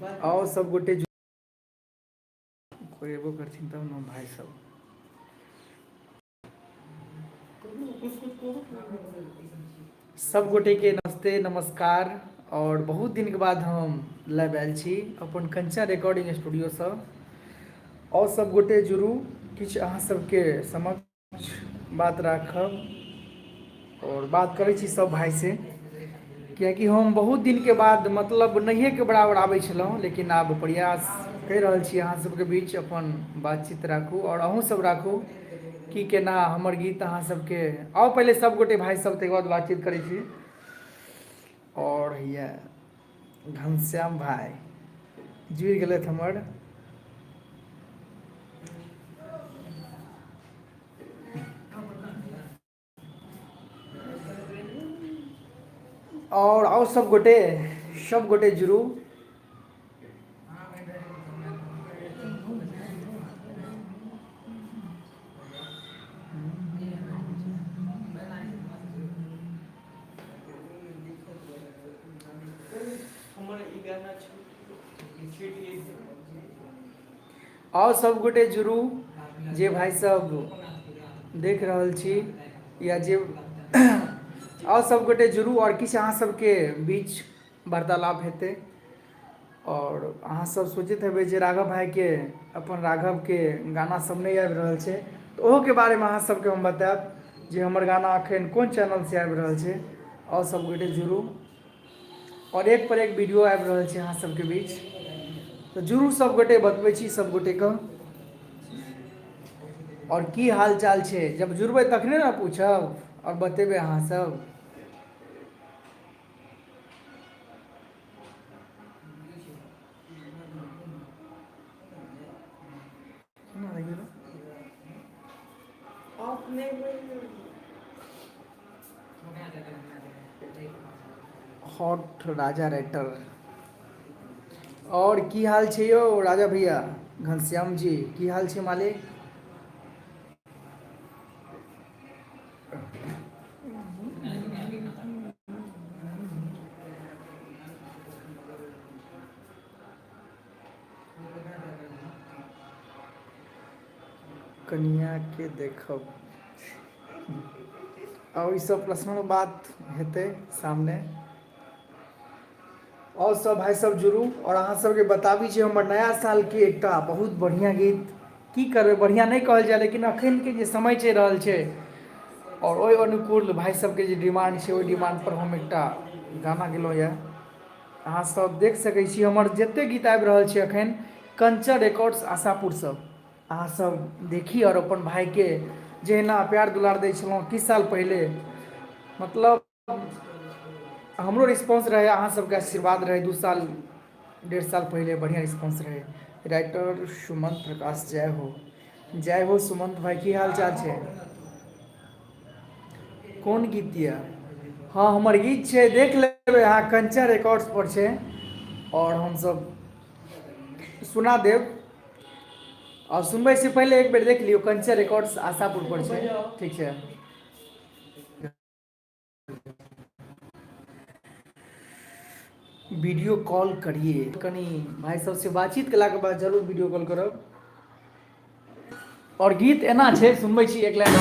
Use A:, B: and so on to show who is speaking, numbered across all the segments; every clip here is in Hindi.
A: और सब गोटे एगो करथिन तब न भाई सब गोटे के नमस्ते नमस्कार। और बहुत दिन के बाद हम लाइव आयल छी अपन कंचन रिकॉर्डिंग स्टूडियो से। और सब गोटे जुड़ू, किछ अहाँ सबके समक्ष बात राखब और बात करै छी सब भाई से, कियाकि हम बहुत दिन के बाद मतलब नहिए के बराबर आबै छलहुँ, लेकिन आब प्रयास कहि रहल छी अहाँ सबके बीच अपन बातचीत राखू और अहूँ सब राखू कि केना हमर गीत अहाँ सबके। आओ पहले सब गोटे भाई सब तकर बाद बातचीत करै छी। और हैया घनश्याम भाई जुड़ि गेलथि हमर। और आओ सब गोटे जुड़ू। और सब गोटे जुड़ू, जे भाई सब देख रहल छी या जे और सब गोटे जुड़ू और किछु अहाँ सबके बीच वार्तालाप हेतै। और अहाँ सब सोचैत हेबै जे राघव भाई के अपन राघव के गाना सब नहीं आबि रहल छै, तो ओहो के बारे में अहाँ सबके हम बतायब जे हमर गाना अखन कोन चैनल से आबि रहल छै। और सब गोटे जुड़ू और एक पर एक वीडियो आबि रहल छै अहाँ सबके बीच, तो जुड़ू सब गोटे। बतबै छी सब गोटे के और की हाल चाल छै, जब जुड़बै तखने ने पूछब और बतेबै अहाँ सब। हॉट राजा राइटर। और की हाल छै यो राजा भैया, घनश्याम जी की हाल छै मालिक। कनिया के देखब और इस सब पर्सनल बात हेतै सामने। और सब भाई सब जुड़ू और अहाँ सबके बताबी जे हमर नया साल के एकटा बहुत बढ़िया गीत, की करबै बढ़िया नहीं कहल जाए, लेकिन अखन के जे समय चलि रहल छै और ओहि अनुकूल भाई सबके जे डिमांड छै, ओहि डिमांड पर हम एकटा गाना गेलहुँ यऽ। अहाँ सब देख सकै छी हमर जते गीत आबि रहल छै अखन कंचन रिकॉर्ड्स आशापुर से। अहाँ सब देखी और अपन भाई के जहिना प्यार दुलार दै छलहुँ किछु साल पहले, मतलब हमरो रिस्पांस रहे, अहाँ सबके आशीर्वाद रहे। 2 साल 1.5 साल पहले बढ़िया रिस्पांस रहे। राइटर सुमंत प्रकाश, जय हो सुमंत भाई, की हाल चाल छै। कोन गीत यऽ। हाँ हमर गीत छै, देख लेबै अहाँ कंचन रिकॉर्ड्स पर छै और हम सब सुना देब। और सुनबै से पहले एक बेर देख लियो, कंचन रिकॉर्ड्स आशापुर पर छै, ठीक छै। वीडियो कॉल करिए, कनी भाई सबसे बातचीत केला के बाद जरूर वीडियो कॉल करब। और गीत एना छै, सुनबै छी एक लाइन।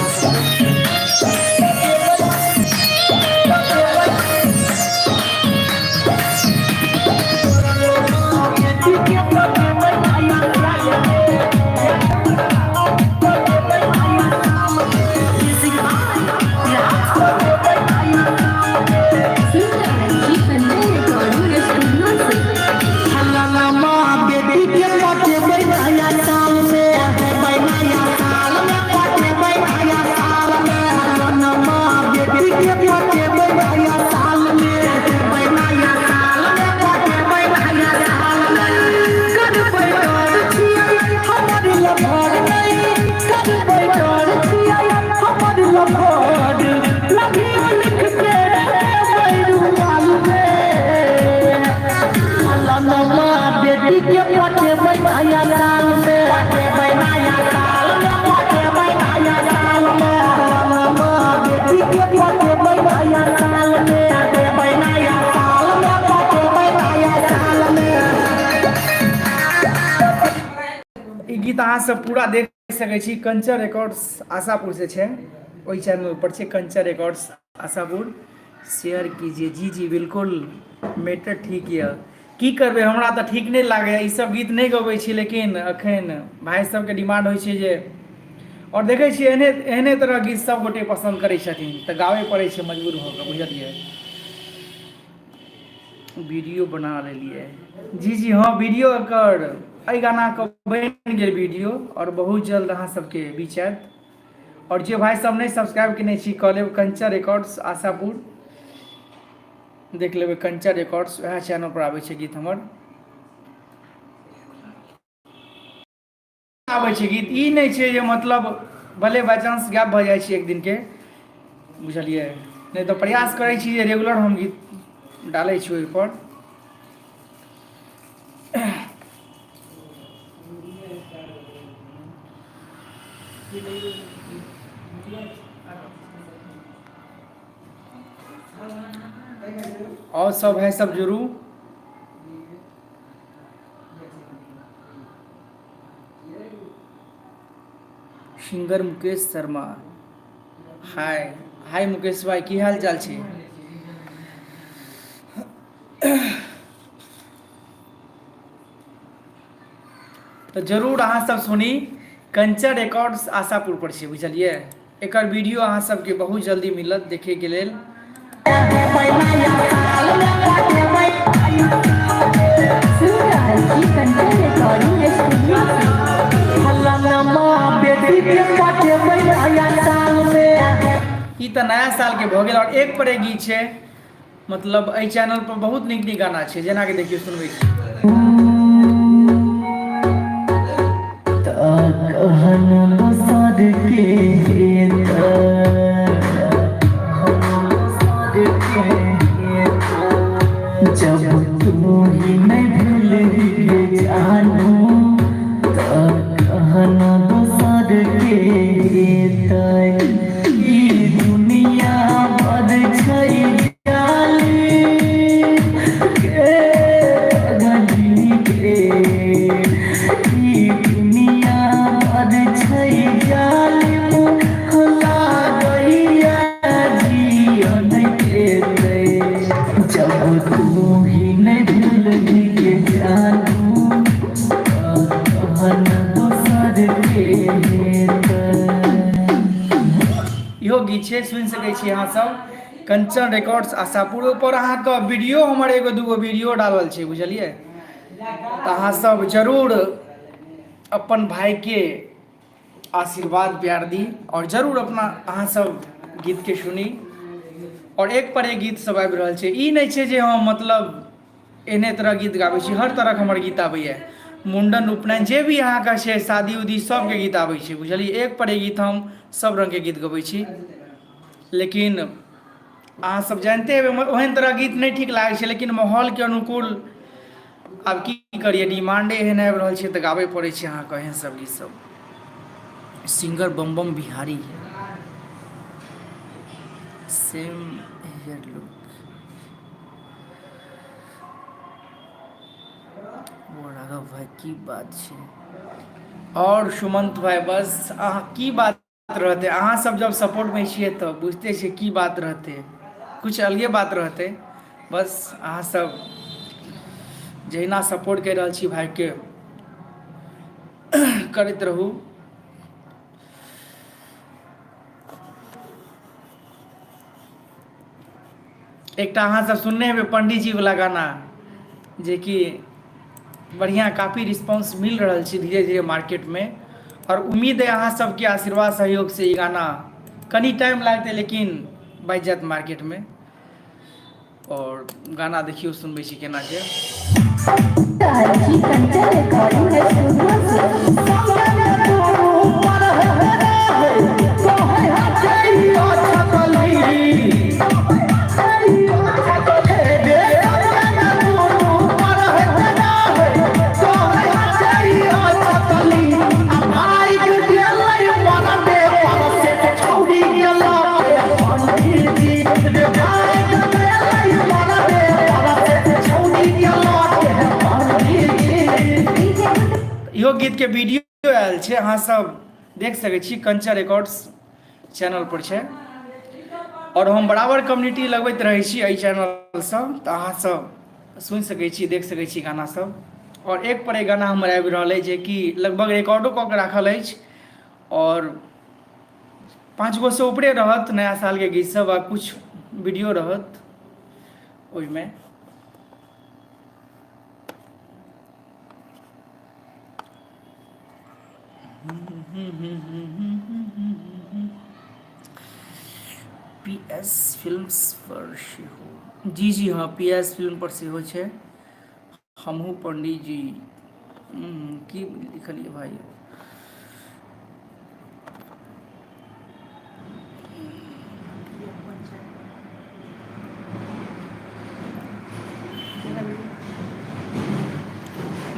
A: गीत अहाँ सब पूरा देख सकै छी। कंचर रिकॉर्ड्स आशापुर से छै, ओहि चैनल पर छै कंचर रिकॉर्ड्स आशापुर। शेयर कीजिए। जी जी बिल्कुल, मैटर ठीक यऽ। की करबै, हमरा तऽ ठीक नहीं लागे ई सब गीत नहीं गबै छी, लेकिन अखन भाई सबके डिमांड होइ छै जे, और देखै छियै एहने तरह गीत सब गोटे पसंद करै छथिन तऽ गाबै पड़ै छै मजबूर भऽ कऽ, बुझलियै। वीडियो बना लेलिए। जी जी हाँ, वीडियो एकर एहि गाना के बनि गेल वीडियो, और बहुत जल्द अहाँ सबके बीच आयत। और जे भाई सब नहीं सब्सक्राइब केने छी कऽ लेब कंचर रिकॉर्ड्स आशापुर, देख लेबै कंचर रिकॉर्ड्स, वएह चैनल पर आबै छै गीत हमर। आबै छै गीत, ई नहीं छै जे मतलब भले बाई चांस गैप भऽ जाइ छै एक दिन के, बुझलिए। नहीं तो प्रयास करै छी जे रेगुलर हम गीत डालै छी ओहि पर। और सब है सब जुड़ू। सिंगर मुकेश शर्मा, हाय हाय मुकेश भाई, की हाल चाल छै? तो जरूर अहाँ सब सुनी, कंचर रिकॉर्ड्स आशापुर पर छै, बुझलिए। एकर वीडियो अहाँ सबके बहुत जल्दी मिलत देखे के लेल। ई तऽ नया साल के भऽ गेल, और एक पर एक गीत छै, मतलब एहि चैनल पर बहुत नीक नीक गाना छै, जेना कि देखियो सुनबै छी।
B: जब तू ही नहीं भूल जानू कहन बसर के दुनिया बद छै जाली के गली के, दुनिया बद छै जाली मुखला गैया जियन के। जब तू ही नहीं भूल जानू कहन बसर के।
A: इहो गीत छै, सुनि सकै छी अहाँ सब कंचन रिकॉर्ड्स आशापुर पर। अहाँके वीडियो हमर एगो दूगो वीडियो डालल छै, बुझलिए। तऽ अहाँ सब जरूर अपन भाई के आशीर्वाद प्यार दी, और जरूर अपना अहाँ सब गीत के सुनी। और एक पर एक गीत सब आबि रहल छै, ई नहीं छै जे हम मतलब एहने तरह गीत गाबै छी, हर तरह के हमर गीत आबैए। मुंडन उपनयन जे भी अहाँके छै, शादी उदी सबके गीत आबै छै, बुझलिए। एक पर एक गीत हम सब रंग के गीत गबै छी, लेकिन अहाँ सब जानते हेबै ओहन तरह गीत नहीं ठीक लागै छै, लेकिन माहौल के अनुकूल आब की करिए, डिमांडे एहन आबि रहल छै तऽ गाबै पड़ै छै अहाँके एहन सब गीत सब। Singer bomb bomb Bihari, same here look, Raghav भाई की बात छै। और सुमंत भाई, बस अहाँ की बात रहते, अहाँ सब जब सपोर्ट में छिए तो बुझते छिए की बात रहते, कुछ अलगे बात रहते। बस अहाँ सब जहिना सपोर्ट कर रहल छी भाई के, करते रहू। एक अहाँ सब सुनने हेबै पंडित जी वाला गाना, जे कि बढ़िया काफ़ी रिस्पांस मिल रहा है धीरे धीरे मार्केट में। और उम्मीद है अहाँ सबके आशीर्वाद सहयोग से ये गाना कनी टाइम लागते, लेकिन बाजि जात मार्केट में। और गाना देखियो सुनबै छी केना के। इहो गीत के वीडियो आयल छै, अहाँ सब देख सकै छी, कंचन रिकॉर्ड्स चैनल पर छै। और हम बराबर कम्युनिटी लगबैत रहै छी एहि चैनलसँ, तऽ अहाँ सब सुनि सकै छी, देख सकै छी गाना सब। और एक पर एक गाना हमर आबि रहल अछि, जे कि लगभग रिकॉर्डो कऽ के राखल अछि, और 5 गो से ऊपरे रहत नया सालके गीत सब, आ कुछ वीडियो रहत ओहिमे। PS फिल्म्स पर सेहो, जी जी हाँ, PS फिल्म पर सेहो छै। हमहूँ पंडित जी, की लिखलिए भाई,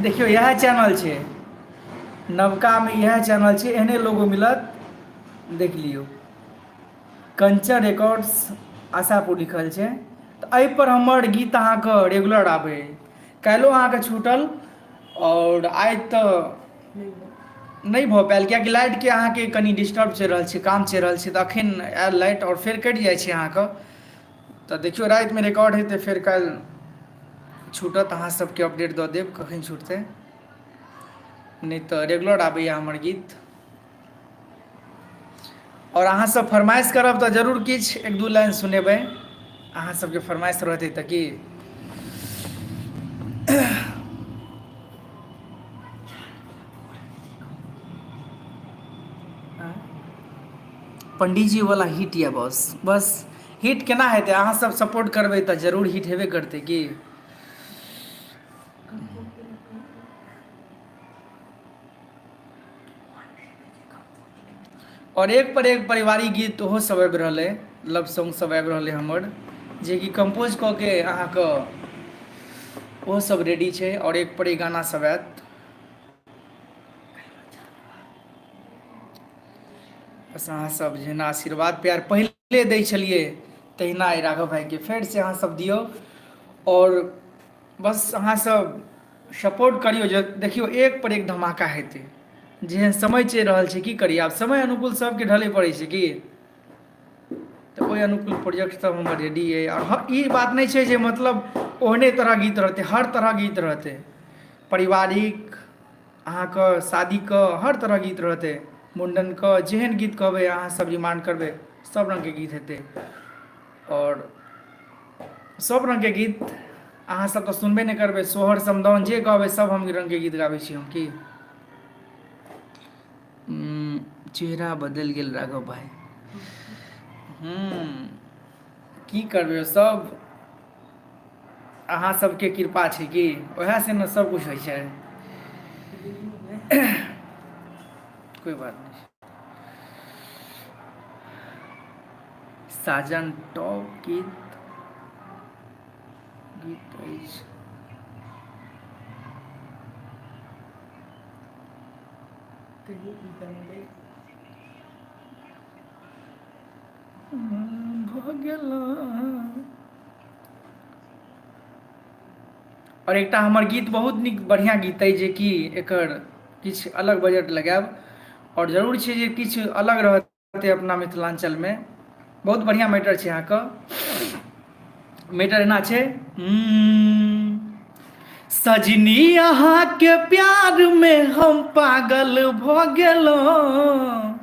A: देखियो यह चैनल छै, नवका में यह चैनल छै, एहने लोगो मिलत, देख लियो, कंचन रिकॉर्ड्स आशापुर लिखल छै। तऽ एहि पर हमर गीत अहाँके रेगुलर आबै, काल्हिओ अहाँके छूटल, और आइ तऽ नहीं भऽ पायल, कियाकि लाइटके अहाँके कनि डिस्टर्ब चलि रहल छै, काम चलि रहल छै, तऽ अखन आयल लाइट, और फेर कटि जाइ छै अहाँके। तऽ देखियौ रातिमे रिकॉर्ड हेतै, फेर काल्हि छूटत, अहाँ सबके अपडेट दऽ देब कखन छूटतै, नहीं तऽ रेगुलर आबैए हमर गीत। और अहाँ सब फरमाइश करब तऽ जरूर किछु 1-2 लाइन सुनेबै, अहाँ सबके फरमाइश रहतै तऽ की। पंडीजी वाला हिट यऽ, बस हिट केना हेतै, अहाँ सब सपोर्ट करबै तऽ जरूर हिट हेबे करतै की। और एक पर एक पारिवारिक गीत ओहो सब आबि रहलै, लव सॉन्ग सब आबि रहलै हमर, जे कि कंपोज कऽ के अहाँके ओहो सब रेडी छै, और एक पर एक गाना सब आयत। बस अहाँ सब जेना आशीर्वाद प्यार पहिले दै छलिए, तहिना आई राघव भाईके फेर से अहाँ सब दियौ, और बस अहाँ सब सपोर्ट करियौ, जे देखियौ एक पर एक धमाका हेतै, जेहन समय चलि रहल छै, की करिए, आब समय अनुकूल सबके ढलै पड़ै छै की। तऽ ओहि अनुकूल प्रोजेक्ट सब हमर रेडी अइ, और ई बात नहीं छै जे मतलब ओहने तरह गीत रहतै, हर तरह गीत रहतै, पारिवारिक, अहाँके शादीके, हर तरह गीत रहतै, मुंडनके, जेहन गीत कहबै अहाँ सब डिमांड करबै, सब रङ्गके गीत हेतै। और सब रङ्गके गीत अहाँ सब तऽ सुनबे नहीं करबै, सोहर समदाउन जे कहबै सब हम रङ्गके गीत गाबै छी हम की। चेहरा बदलि गेल राघव भाई, की करबै, सब अहाँ सबके कृपा छै कि, ओएह से ने सब कुछ होइ छै। कोई बात नहीं। साजन टॉप गीत अछि, भऽ गेल। और एकटा हमर गीत बहुत नीक बढ़िआँ गीत अइ, जे कि एकर किछु अलग बजट लगायब, और जरूर छै जे किछु अलग रहतै अपना मिथिलांचलमे, बहुत बढ़िआँ मैटर छै अहाँके। मैटर एना छै, सजनी अहाँके प्यार में हम पागल भऽ गेलहुँ,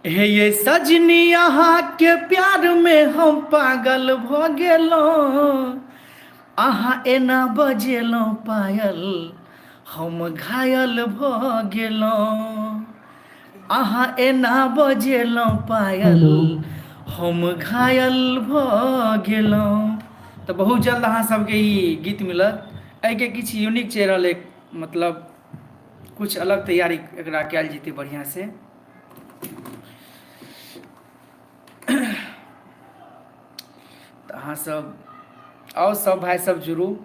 A: हे ये सजनी अहाँके प्यार में हम पागल भऽ गेलहुँ, अहाँ एना बजेलहुँ पायल, हम घायल भऽ गेलहुँ, अहाँ एना बजेलहुँ पायल, हम घायल भऽ गेलहुँ। तऽ बहुत जल्द अहाँ सबके ई गीत मिलत, एहिके किछु यूनिक चलि रहल अइ, मतलब कुछ अलग तैयारी एकरा कयल जेतै बढ़िआँ से। तऽ अहाँ सब आउ, सब भाई सब जुड़ू,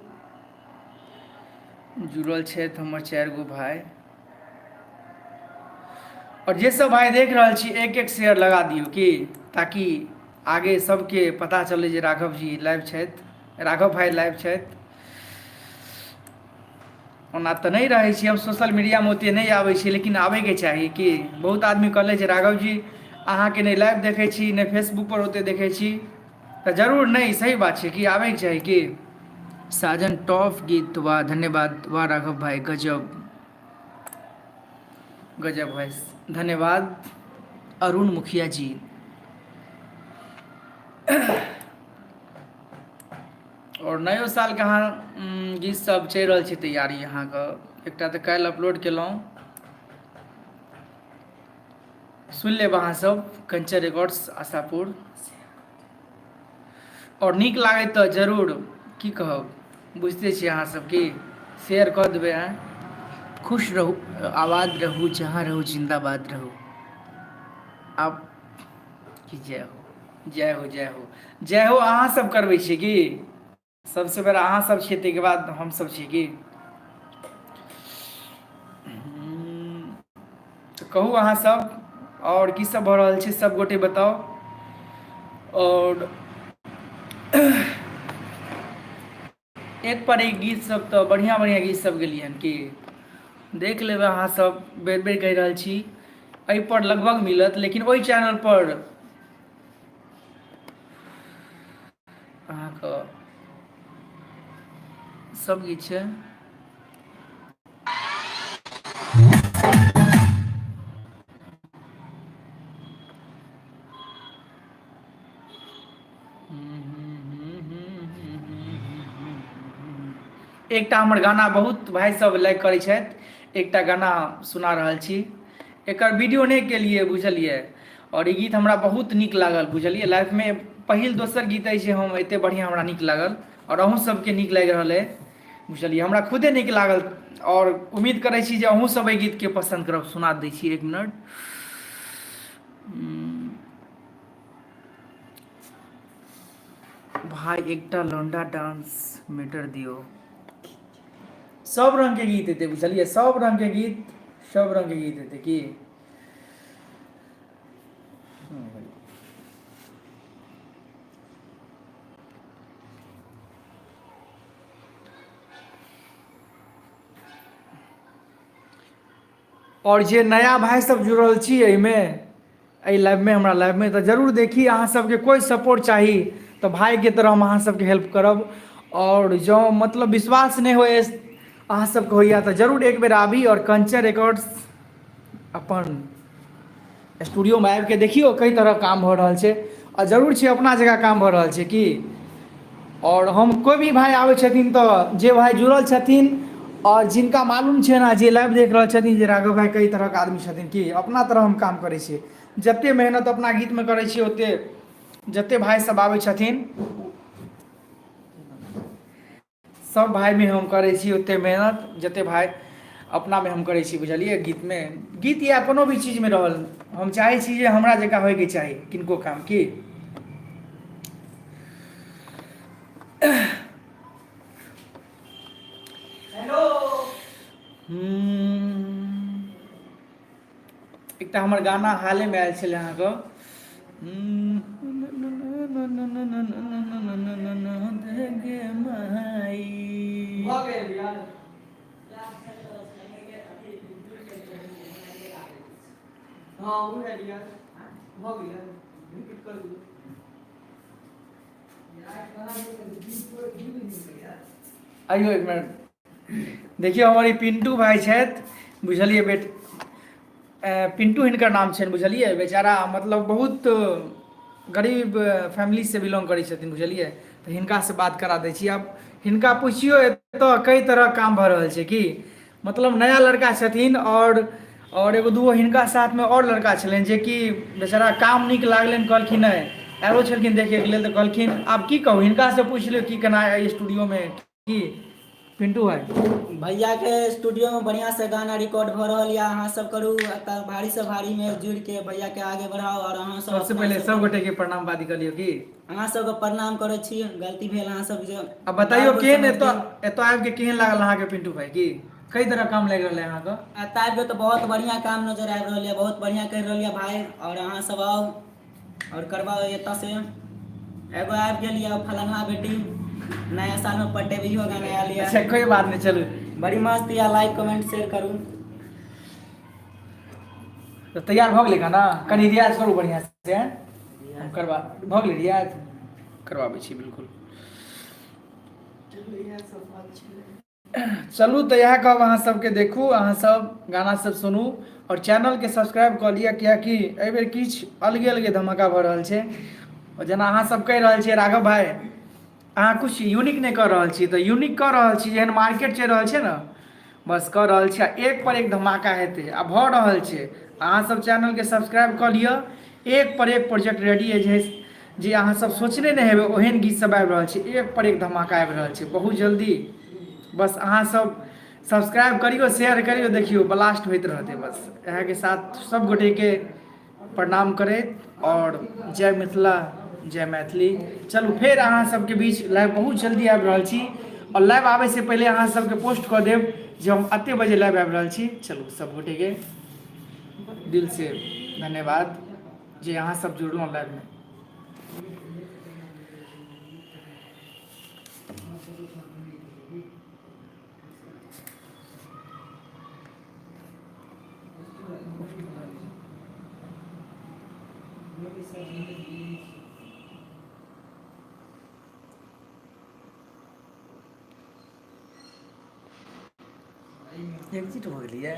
A: जुड़ल छथि हमर 4 गो भाई, और जे सब भाई देख रहल छी एक एक शेयर लगा दियौ की, ताकि आगे सबके पता चले जे राघव जी लाइव छथि, राघव भाई लाइव छथि। ओना तऽ नहीं रहे छी हम सोशल मीडिया में ओते नहीं आबै छी, लेकिन आबे के चाही कि बहुत आदमी कहले जे राघव जी अहाँ के नहीं लाइव देखे छी नहीं फेसबुक पर ओते देखे छी, तो जरूर नहीं सही बात है कि आबे के चाही कि साजन टॉप गीत। वाह धन्यवाद, वाह राघव भाई गजब गजब भाई, धन्यवाद अरुण मुखिया जी। और नयो साल के अहाँ गीत सब चल रहा है तैयारी अहाँ का, एकटा तो कल अपलोड केलहुँ, सुन लेब अहाँ सब कंचन रिकॉर्ड्स आशापुर। और नीक लागे तो जरूर की कहब, बुझते छी अहाँ सब की शेयर कर देबै हैं। खुश रहू, आबाद रहू, जहाँ रहू जिंदाबाद रहू। आप की जय हो जय हो जय हो जय हो। अहाँ सब करबै छी की, सबसे पहले अहाँ सब छियै ताहिके बाद हम सब छी की। तो कहू अहाँ सब और की सब भऽ रहल छै, सब गोटे बताओ। और एक पर एक गीत सब तो बढ़िया बढ़िया गीत सब गेलिए हन कि देख लेबै अहाँ सब, बेर बेर कहि रहल छी एहि पर लगभग मिलत, लेकिन ओहि चैनल पर अहाँके सब गीत छै। एकटा हमर गाना बहुत भाई सब लाइक करै छथि, एकटा गाना सुना रहल छी, एकर वीडियो नहीं केलिए बुझलिए, और ई गीत हमरा बहुत नीक लागल बुझलिए। लाइफ में पहिल दोसर गीत है जे हम एते बढ़िया हमरा नीक लागल, और अहूँ सबके नीक लागि रहल है बुझलिए, हमरा खुदे नीक लागल। और उम्मीद करै छी जे अहूँ सब एहि गीत के पसंद करब। सुना दै छी एक मिनट। भाई एकटा लौंडा डांस मीटर दियो। सब रंग के गीत हेतै बुझलिए, सब रंग के गीत, सब रंग के गीत हेतै की। और जे नया भाई सब जुड़ल छी एहिमे, एहि लाइव में, हमरा लाइव में, तो जरूर देखी। अहाँ सबके कोई सपोर्ट चाही तो भाई के तरह हम अहाँ सबके हेल्प करब। और जो मतलब विश्वास नहीं होए अहाँ सबके होइया तो जरूर एक बेर आबी और कंचन रिकॉर्ड्स अपन स्टूडियो में आबि के देखियो कई तरह काम भ रहल छै, और जरूर छै अपना जगह काम भ रहल छै की। और हम कोई भी भाई आबै छथिन तो जे भाई जुड़ल छथिन और जिनका मालूम छै ना, जे लाइव देख रहल छथिन जे राघव भाई कई तरह के आदमी छथिन की, अपना तरह हम काम करै छियै। जते मेहनत अपना गीत में करै छियै ओते जते भाई सब आबै छथिन सब भाई में हम करै छी ओते मेहनत जते भाई अपना में हम करै छी बुझलिए। गीत में, गीत या कोनो भी चीज में रहल, हम चाहै छी जे हमरा जकाँ होइके चाही किनको काम की। एकटा हमर गाना हाले में आयल छलै अहाँके, आइयो एक मिनट देखियो, हमारी पिंटू भाई छथि बुझलिए, पिंटू हिनकर नाम छनि बुझलिए। बेचारा मतलब बहुत गरीब फैमिली से बिलोंग करै छथिन बुझलिए, तो हिनका से बात करा दै छी। अब हिनका पूछियो एतऽ कई तरह काम भऽ रहल छै की, मतलब नया लड़का छथिन। और एगो दूगो हिनका साथ में और लड़का छलनि जे कि बेचारा काम नीक लागलनि, कहलखिन नहीं आरो छलखिन देखे के लेल, तो कहलखिन आब की कहू, हिनका से पूछ लियो की केना स्टूडियो में की। पिंटू भाई
C: भैया के स्टूडियो में बढ़िया से गाना रिकॉर्ड भ रहल है, अहाँ सब करू भारी से भारी में जुड़ के भैया के आगे बढ़ाओ। और अहाँ सब
A: सबसे पहले सब गोटे के प्रणाम बादी करियो की,
C: अहाँ सब के प्रणाम करे छी, गलती भेल अहाँ सब जे।
A: अब बताइयो केहन एतो आबि के केहन लागल अहाँ के पिंटू भाई की, कई तरह काम लग रहल है अहाँ का।
C: एतऽ आबि तो बहुत बढ़िया काम नजर आबि रहल है, बहुत बढ़िया कर रहल है भाई। और अहाँ सब आओ और करवाओ एतऽ से। एगो आबि गेल फलना बेटी नया साल में पटेबी होगा नया लिया।
A: अच्छा कोई बात नहीं, चलो
C: बड़ी मस्त या लाइक कमेंट शेयर करू।
A: तो तैयार भऽ गेलै गाना, कनि रियाज करू बढ़िआँ से। हम करबा भऽ गेलै रियाज, करबाबै छी बिल्कुल। चलू तऽ इएह कहब अहाँ सबके, देखू अहाँ सब गाना सब सुनू और चैनल के सब्सक्राइब कऽ लिअ, कियाकि एहि बेर किछु अलगे अलगे धमाका भऽ रहल छै। और जेना अहाँ सब कहि रहल छियै राघव भाई अहाँ किछु यूनिक नहीं कर रहल छी, तऽ यूनिक कऽ रहल छी, जेहन मार्केट चलि रहल छै ने बस कऽ रहल छी। आ एक पर एक धमाका हेतै आ भऽ रहल छै। अहाँ सब चैनल के सब्सक्राइब कऽ लिअ, एक पर एक प्रोजेक्ट रेडी है जे अहाँ सब सोचने नहीं हेबै ओहन गीत सब आबि रहल छै, एक पर एक धमाका आबि रहल छै बहुत जल्दी। बस अहाँ सब सब्सक्राइब करियो, शेयर करियो, देखियो ब्लास्ट होइत रहते। बस इएह के साथ सब गोटे के प्रणाम करैत और जय मिथिला जय मैथिली। चलू फेर अहाँ सबके बीच लाइव बहुत जल्दी आबि रहल छी, और लाइव आबै से पहले अहाँ सबके पोस्ट कऽ देब जे हम एते बजे लाइव आबि रहल छी। चलू सब गोटे के दिल से धन्यवाद जे अहाँ सब जुड़लहुँ लाइव में। एग्जिट हो गेलियै।